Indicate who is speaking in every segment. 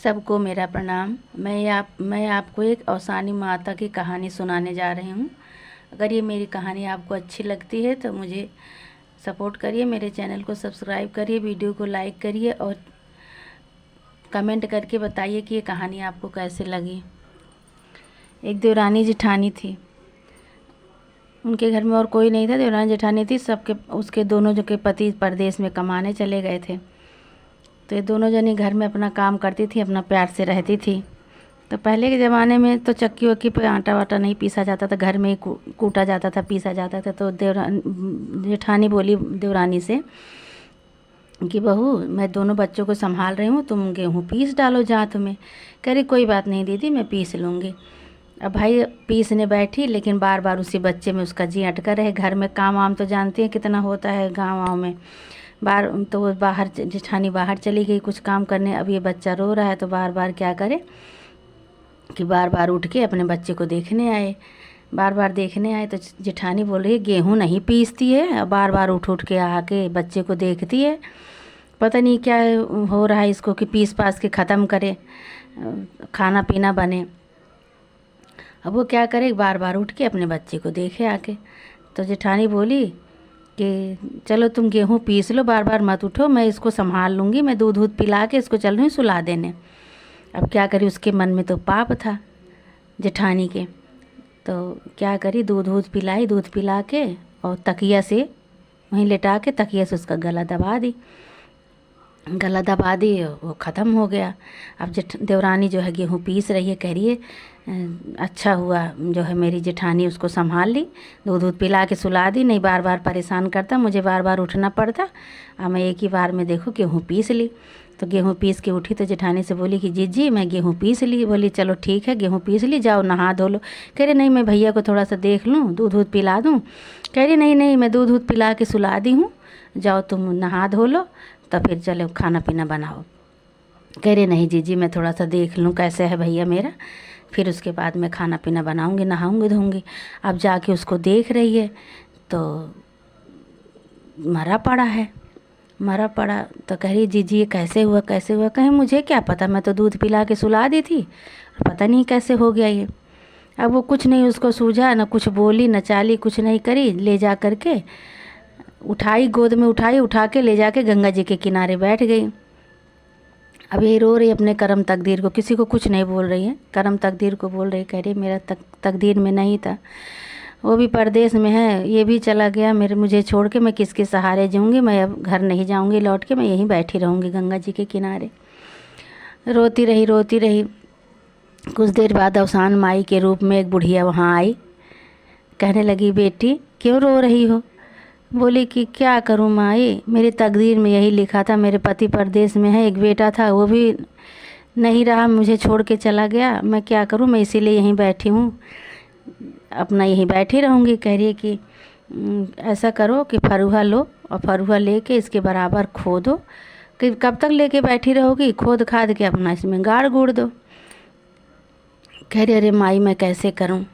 Speaker 1: सबको मेरा प्रणाम। मैं आपको एक अवसानी माता की कहानी सुनाने जा रही हूँ। अगर ये मेरी कहानी आपको अच्छी लगती है तो मुझे सपोर्ट करिए, मेरे चैनल को सब्सक्राइब करिए, वीडियो को लाइक करिए और कमेंट करके बताइए कि ये कहानी आपको कैसे लगी। एक देवरानी जेठानी थी। उनके घर में और कोई नहीं था। देवरानी जेठानी थी, सबके उसके दोनों जो के पति परदेश में कमाने चले गए थे, तो ये दोनों जनी घर में अपना काम करती थी, अपना प्यार से रहती थी। तो पहले के ज़माने में तो चक्की वक्की पे आटा वाटा नहीं पीसा जाता था, घर में ही कूटा जाता था, पीसा जाता था। तो जेठानी बोली देवरानी से कि बहू, मैं दोनों बच्चों को संभाल रही हूँ, तुम गेहूँ पीस डालो जात में। कह रही कोई बात नहीं दीदी, मैं पीस लूँगी। अब भाई पीसने बैठी, लेकिन बार बार उसी बच्चे में उसका जी अटका रहे। घर में काम वाम तो जानती हैं कितना होता है गाँव में। तो वो बाहर, जेठानी बाहर चली गई कुछ काम करने। अब ये बच्चा रो रहा है तो बार बार क्या करे कि बार बार उठ के अपने बच्चे को देखने आए। बार बार देखने आए तो जेठानी बोल रही है गेहूँ नहीं पीसती है, बार बार उठ उठ के आके बच्चे को देखती है। पता नहीं क्या हो रहा है इसको कि पीस पास के ख़त्म करे, खाना पीना बने। अब वो क्या करे, बार बार उठ के अपने बच्चे को देखे आके। तो जेठानी बोली कि चलो तुम गेहूँ पीस लो, बार बार मत उठो, मैं इसको संभाल लूँगी, मैं दूध दूध पिला के इसको चल रही हूँ सुला देने। अब क्या करी, उसके मन में तो पाप था जेठानी के। तो क्या करी, दूध दूध पिलाई, दूध पिला के और तकिया से वहीं लेटा के तकिया से उसका गला दबा दी। वो ख़त्म हो गया। अब देवरानी जो है गेहूँ पीस रही है, कह रही है अच्छा हुआ जो है मेरी जेठानी उसको संभाल ली, दूध दूध पिला के सुला दी, नहीं बार बार परेशान करता, मुझे बार बार उठना पड़ता। अब मैं एक ही बार में देखो गेहूँ पीस ली। तो गेहूँ पीस के उठी तो जेठानी से बोली कि जी मैं गेहूँ पीस ली। बोली चलो ठीक है, गेहूँ पीस ली, जाओ नहा धो लो। कह रही नहीं, मैं भैया को थोड़ा सा देख लूँ, दूध दूध पिला दूँ। कह रही नहीं, मैं दूध दूध पिला के सुला दी हूँ, जाओ तुम नहा धो लो, तो फिर चलो खाना पीना बनाओ। कह रही नहीं जी मैं थोड़ा सा देख लूँ कैसे है भैया मेरा, फिर उसके बाद मैं खाना पीना बनाऊँगी, नहाऊँगी धोऊँगी। अब जाके उसको देख रही है तो मरा पड़ा। तो कह रही जी ये कैसे हुआ। कहीं मुझे क्या पता, मैं तो दूध पिला के सुला दी थी, पता नहीं कैसे हो गया ये। अब वो कुछ नहीं उसको सूझा, न कुछ बोली न चाली, कुछ नहीं करी। ले जा करके उठाई, गोद में उठाई, उठा के ले जाके गंगा जी के किनारे बैठ गई। अब ये रो रही अपने कर्म तकदीर को, किसी को कुछ नहीं बोल रही है, कर्म तकदीर को बोल रही। कह रही मेरा तकदीर में नहीं था, वो भी परदेश में है, ये भी चला गया, मुझे छोड़ के मैं किसके सहारे जाऊँगी। मैं अब घर नहीं जाऊँगी लौट के, मैं यहीं बैठी रहूँगी गंगा जी के किनारे। रोती रही। कुछ देर बाद अवसान माई के रूप में एक बुढ़िया वहाँ आई। कहने लगी बेटी क्यों रो रही हो। बोली कि क्या करूँ माई, मेरी तकदीर में यही लिखा था, मेरे पति परदेश में है, एक बेटा था वो भी नहीं रहा, मुझे छोड़ के चला गया, मैं क्या करूँ, मैं इसीलिए यहीं बैठी हूँ, अपना यहीं बैठी रहूँगी। कह रही है कि ऐसा करो कि फरुहा लो और फरुहा लेके इसके बराबर खोदो। कि कब तक लेके बैठी रहोगी, खोद खाद के अपना इसमें गाड़ गुड़ दो। कह रही अरे माई मैं कैसे करूँ।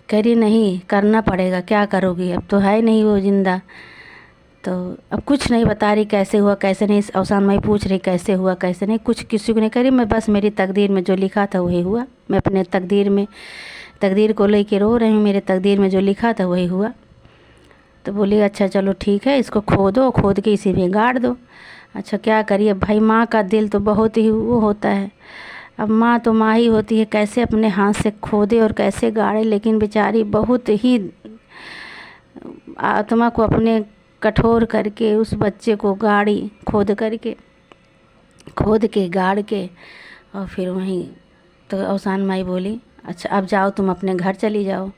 Speaker 1: कह रही नहीं करना पड़ेगा, क्या करोगी, अब तो है नहीं वो जिंदा। तो अब कुछ नहीं बता रही कैसे हुआ कैसे नहीं। अवसान माई पूछ रही कैसे हुआ कैसे नहीं, कुछ किसी को नहीं करी। मैं बस मेरी तकदीर में जो लिखा था वही हुआ, मैं अपने तकदीर को लेके रो रही हूँ, मेरे तकदीर में जो लिखा था वही हुआ। तो बोली अच्छा चलो ठीक है, इसको खोद के इसी में गाड़ दो। अच्छा क्या करिए भाई, माँ का दिल तो बहुत ही वो होता है। अब माँ तो माँ ही होती है, कैसे अपने हाथ से खोदे और कैसे गाड़े, लेकिन बेचारी बहुत ही आत्मा को अपने कठोर करके उस बच्चे को गाड़ी, खोद के गाड़ के और फिर वहीं। तो अवसान माई बोली अच्छा अब जाओ तुम अपने घर चली जाओ।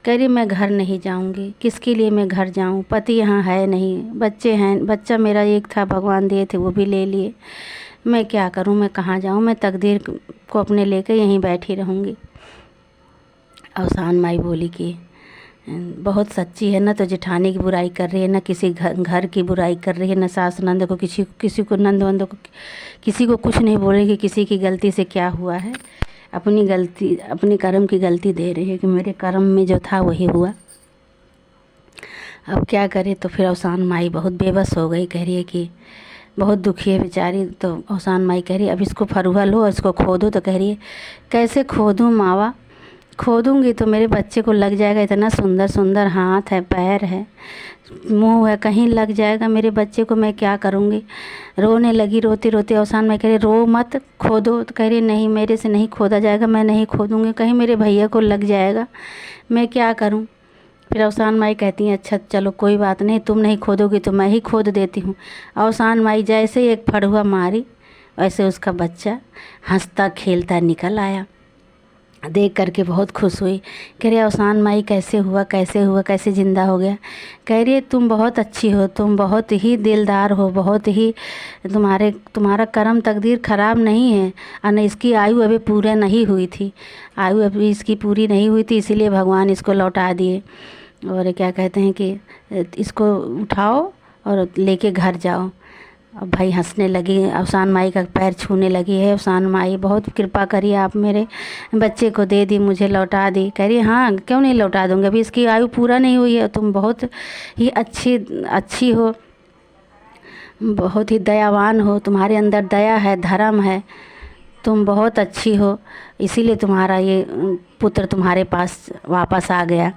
Speaker 1: कह रही मैं घर नहीं जाऊंगी, किसके लिए मैं घर जाऊं, पति यहाँ है नहीं, बच्चे हैं, बच्चा मेरा एक था भगवान दिए थे वो भी ले लिए, मैं क्या करूं, मैं कहाँ जाऊं, मैं तकदीर को अपने लेकर यहीं बैठी रहूंगी। अवसान माई बोली कि बहुत सच्ची है ना, तो जेठानी की बुराई कर रही है ना, किसी घर की बुराई कर रही है ना, सास नंद को किसी को नंद वंद को किसी को कुछ नहीं बोल रही कि किसी की गलती से क्या हुआ है। अपनी गलती, अपनी कर्म की गलती दे रही है कि मेरे कर्म में जो था वही हुआ। अब क्या करे। तो फिर अवसान माई बहुत बेबस हो गई। कह रही है कि बहुत दुखी है बेचारी। तो अवसान माई कह रही अब इसको फरुहा लो और इसको खोदो। तो कह रही है कैसे खोदूँ मावा, खोदूँगी तो मेरे बच्चे को लग जाएगा, इतना सुंदर सुंदर हाथ है, पैर है, मुंह है, कहीं लग जाएगा मेरे बच्चे को, मैं क्या करूँगी। रोने लगी। रोते रोते अवसान में कह रही रो मत, खोदो। तो कह रही नहीं मेरे से नहीं खोदा जाएगा, मैं नहीं खोदूँगी, कहीं मेरे भैया को लग जाएगा, मैं क्या करूँ। फिर अवसान माई कहती हैं अच्छा चलो कोई बात नहीं, तुम नहीं खोदोगी तो मैं ही खोद देती हूँ। अवसान माई जैसे ही एक फड़ुआ मारी वैसे उसका बच्चा हंसता खेलता निकल आया। देख करके बहुत खुश हुई। कह रही अवसान माई कैसे हुआ, कैसे हुआ, कैसे ज़िंदा हो गया। कह रही है तुम बहुत अच्छी हो, तुम बहुत ही दिलदार हो, बहुत ही तुम्हारा कर्म तकदीर ख़राब नहीं है। और इसकी आयु अभी पूरा नहीं हुई थी, आयु अभी इसकी पूरी नहीं हुई थी, इसीलिए भगवान इसको लौटा दिए। और क्या कहते हैं कि इसको उठाओ और लेके घर जाओ। अब भाई हंसने लगी, अवसान माई का पैर छूने लगी है। अवसान माई बहुत कृपा करी, आप मेरे बच्चे को दे दी, मुझे लौटा दी। कह रही हाँ क्यों नहीं लौटा दूँगी, अभी इसकी आयु पूरा नहीं हुई है, तुम बहुत ही अच्छी हो, बहुत ही दयावान हो, तुम्हारे अंदर दया है, धर्म है, तुम बहुत अच्छी हो, इसीलिए तुम्हारा ये पुत्र तुम्हारे पास वापस आ गया।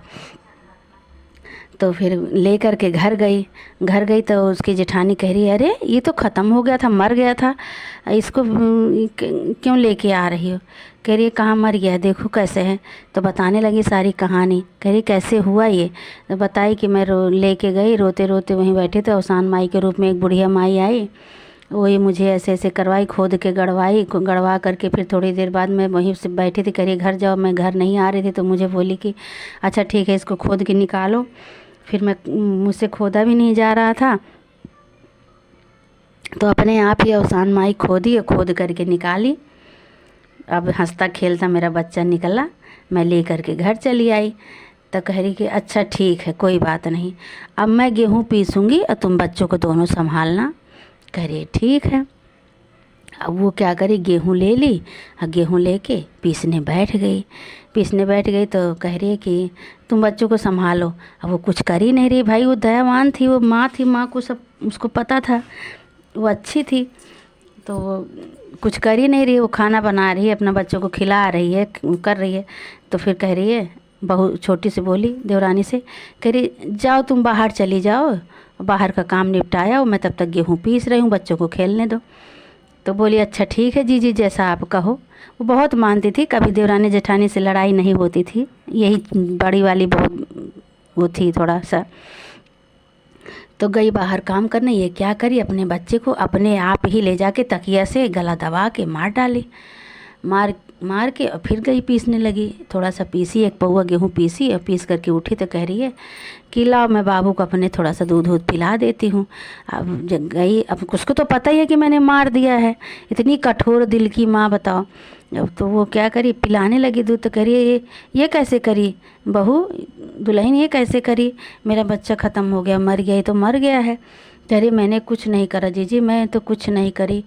Speaker 1: तो फिर ले कर के घर गई तो उसकी जेठानी कह रही है अरे ये तो ख़त्म हो गया था, मर गया था, इसको क्यों लेके आ रही हो। कह रही है कहाँ मर गया, देखो कैसे है। तो बताने लगी सारी कहानी। कह रही कैसे हुआ ये। तो बताई कि मैं लेके गई, रोते रोते वहीं बैठे थे, अवसान माई के रूप में एक बुढ़िया माई आई, वही मुझे ऐसे ऐसे करवाई, खोद के गड़वा करके फिर थोड़ी देर बाद मैं वहीं से बैठी थी। कह रही घर जाओ, मैं घर नहीं आ रही थी। तो मुझे बोली कि अच्छा ठीक है इसको खोद के निकालो। फिर मुझसे खोदा भी नहीं जा रहा था, तो अपने आप ही अवसान माई खोदी और खोद करके निकाली। अब हंसता खेलता मेरा बच्चा निकला, मैं ले करके घर चली आई। तो कह रही कि अच्छा ठीक है कोई बात नहीं, अब मैं गेहूँ पीसूँगी और तुम बच्चों को दोनों संभालना। कह रही ठीक है। अब वो क्या करी, गेहूँ ले ली और गेहूँ लेके पीसने बैठ गई। तो कह रही है कि तुम बच्चों को संभालो। अब वो कुछ कर ही नहीं रही भाई, वो दयावान थी, वो माँ थी, माँ को सब उसको पता था, वो अच्छी थी, तो वो कुछ कर ही नहीं रही, वो खाना बना रही है, अपना बच्चों को खिला रही है, कर रही है। तो फिर कह रही है, बहू छोटी सी बोली देवरानी से, कह रही जाओ तुम बाहर चली जाओ, बाहर का काम निपटाया, मैं तब तक गेहूँ पीस रही हूँ, बच्चों को खेलने दो। तो बोली अच्छा ठीक है जीजी जैसा आप कहो। वो बहुत मानती थी, कभी देवरानी जेठानी से लड़ाई नहीं होती थी, यही बड़ी वाली बहुत वो थी थोड़ा सा। तो गई बाहर काम करने, ये क्या करी, अपने बच्चे को अपने आप ही ले जाके तकिया से गला दबा के मार डाली। मार के और फिर गई पीसने लगी, थोड़ा सा पीसी, एक पौवा गेहूँ पीसी और पीस करके उठी। तो कह रही है कि लाओ मैं बाबू को अपने थोड़ा सा दूध पिला देती हूँ। अब जब गई, अब उसको तो पता ही है कि मैंने मार दिया है, इतनी कठोर दिल की माँ बताओ। अब तो वो क्या करी, पिलाने लगी दूध। तो कह रही है ये कैसे करी बहू दुल्हन, ये कैसे करी, मेरा बच्चा ख़त्म हो गया, मर गया, ये तो मर गया है। कह रही मैंने कुछ नहीं करा जीजी, मैं तो कुछ नहीं करी।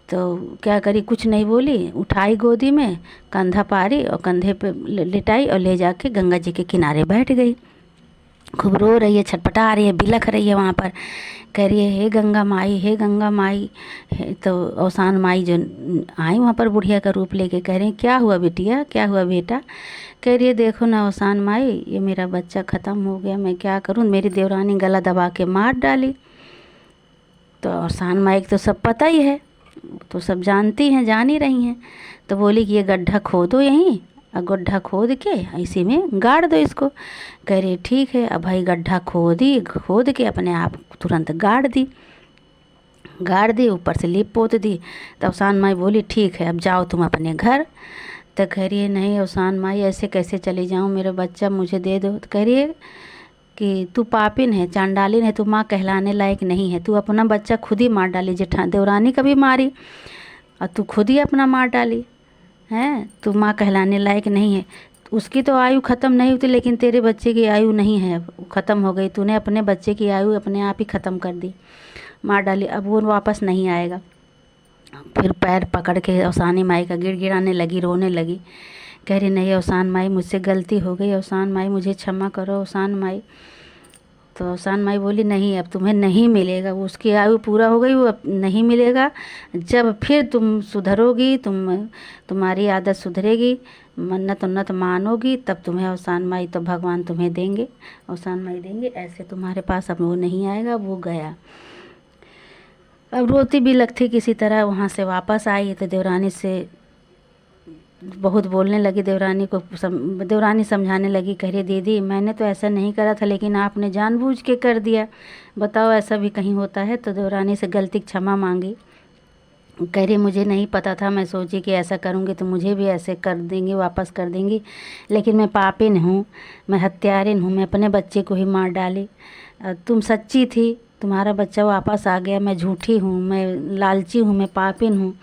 Speaker 1: तो क्या करी, कुछ नहीं बोली, उठाई गोदी में, कंधा पारी और कंधे पे लिटाई और ले जाके गंगा जी के किनारे बैठ गई। खूब रो रही है, छटपटा रही है, बिलख रही है वहाँ पर। कह रही है हे गंगा माई, हे गंगा माई। तो अवसान माई जो आई वहाँ पर बुढ़िया का रूप लेके, कह रही क्या हुआ बिटिया, क्या हुआ बेटा। कह रही है देखो ना अवसान माई, ये मेरा बच्चा ख़त्म हो गया, मैं क्या करूँ, मेरी देवरानी गला दबा के मार डाली। तो अवसान माई को तो सब पता ही है, तो सब जानती हैं, जान ही रही हैं। तो बोली कि ये गड्ढा खोदो यहीं, और गड्ढा खोद के इसी में गाड़ दो इसको। कह रही ठीक है। अब भाई गड्ढा खोद के अपने आप तुरंत गाड़ दी, ऊपर से लीप पोत दी। तो अवसान माई बोली ठीक है अब जाओ तुम अपने घर। तो कह रही है नहीं अवसान माई ऐसे कैसे चली जाऊँ, मेरा बच्चा मुझे दे दो। तो कह रही है कि तू पापिन है, चांडालिन है, तू माँ कहलाने लायक नहीं है, तू अपना बच्चा खुद ही मार डाली, देवरानी कभी मारी और तू खुद ही अपना मार डाली है, तू माँ कहलाने लायक नहीं है। उसकी तो आयु ख़त्म नहीं होती, लेकिन तेरे बच्चे की आयु नहीं है, ख़त्म हो गई, तूने अपने बच्चे की आयु अपने आप ही ख़त्म कर दी, मार डाली, अब वो वापस नहीं आएगा। फिर पैर पकड़ के अवसानी माई का गिड़गिड़ाने लगी, रोने लगी। कह रही नहीं अवसान माई मुझसे गलती हो गई, अवसान माई मुझे क्षमा करो, अवसान माई। तो अवसान माई बोली नहीं, अब तुम्हें नहीं मिलेगा, वो उसकी आयु पूरा हो गई, वो अब नहीं मिलेगा। जब फिर तुम सुधरोगी, तुम्हारी आदत सुधरेगी, मन्नत उन्नत मानोगी, तब तुम्हें अवसान माई तो भगवान तुम्हें देंगे, अवसान माई देंगे। ऐसे तुम्हारे पास अब वो नहीं आएगा। वो गया। अब रोती भी लगती किसी तरह वहाँ से वापस आई तो देवरानी से बहुत बोलने लगी। देवरानी समझाने लगी, कह रही दीदी मैंने तो ऐसा नहीं करा था, लेकिन आपने जानबूझ के कर दिया, बताओ ऐसा भी कहीं होता है। तो देवरानी से गलती की क्षमा मांगी। कह रही मुझे नहीं पता था, मैं सोची कि ऐसा करूँगी तो मुझे भी ऐसे कर देंगी, वापस कर देंगी, लेकिन मैं पापिन हूँ, मैं हत्यारिन हूँ, मैं अपने बच्चे को ही मार डाली। तुम सच्ची थी, तुम्हारा बच्चा वापस आ गया, मैं झूठी हूँ, मैं लालची हूँ, मैं पापिन हूँ,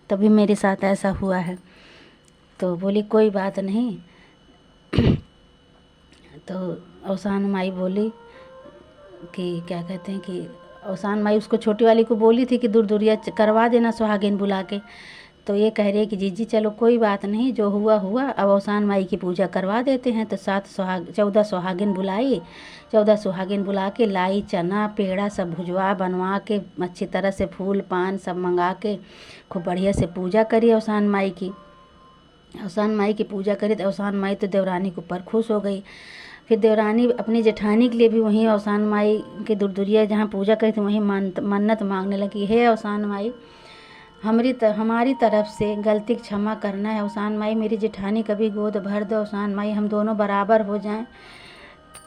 Speaker 1: तभी मेरे साथ ऐसा हुआ है। तो बोली कोई बात नहीं। तो अवसान माई बोली कि क्या कहते हैं कि अवसान माई उसको छोटी वाली को बोली थी कि दूरिया करवा देना सुहागिन बुला के। तो ये कह रही है कि जीजी चलो कोई बात नहीं, जो हुआ हुआ, अब अवसान माई की पूजा करवा देते हैं। तो 14 सुहागिन बुलाई, 14 सुहागिन बुला के लाई, चना पेड़ा सब भुजवा बनवा के अच्छी तरह से फूल पान सब मंगा के खूब बढ़िया से पूजा करी अवसान माई की। अवसान माई की पूजा करी तो अवसान माई तो देवरानी के ऊपर खुश हो गई। फिर देवरानी अपनी जेठानी के लिए भी वहीं अवसान माई के दुरिया जहाँ पूजा करी थी वहीं मन्नत मांगने लगी, हे अवसान माई हमारी तरफ से गलती क्षमा करना है। अवसान माई मेरी जेठानी कभी गोद भर दो, अवसान माई हम दोनों बराबर हो जाएं,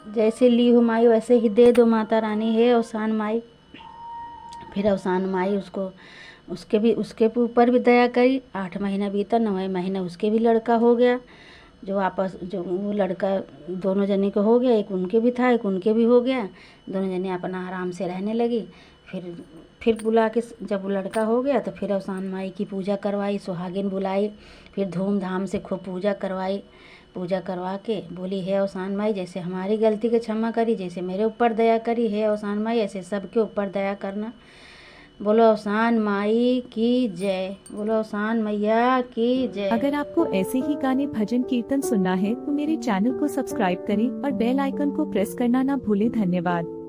Speaker 1: जैसे ली हो माई वैसे ही दे दो माता रानी, हे अवसान माई। फिर अवसान माई उसके ऊपर भी दया करी। 8 महीना बीता, 9वें महीना उसके भी लड़का हो गया। जो वो लड़का दोनों जने को हो गया, एक उनके भी था, एक उनके भी हो गया। दोनों जने अपना आराम से रहने लगी। फिर बुला के जब वो लड़का हो गया तो फिर अवसान माई की पूजा करवाई, सुहागिन बुलाई, फिर धूमधाम से खूब पूजा करवाई। पूजा करवा के बोली, हे अवसान माई जैसे हमारी गलती की क्षमा करी, जैसे मेरे ऊपर दया करी, हे अवसान माई ऐसे सबके ऊपर दया करना। बोलो अवसान माई की जय, बोलो अवसान मैया की जय।
Speaker 2: अगर आपको ऐसे ही गाने भजन कीर्तन सुनना है तो मेरे चैनल को सब्सक्राइब करें और बेल आइकन को प्रेस करना ना भूलें। धन्यवाद।